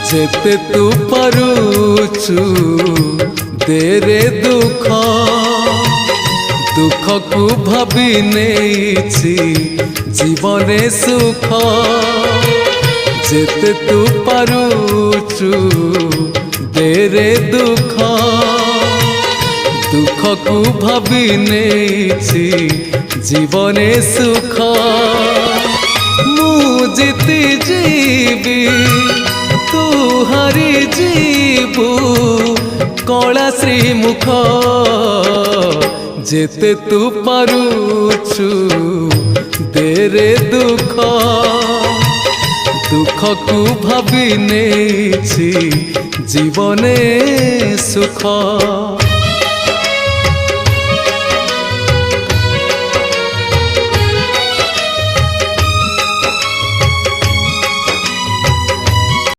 जेते तू पारुचु देरे दुख दुख को भाभी नेछि जीवने सुख जेते तू पारुचु देरे दुख दुख को भाभी नेछि जीवने सुख मु जीती जीवी तू हरी जीवु कला श्रीमुख जेते तू पारुचु देरे दुख दुख को भाभी नेछि जीवने सुख।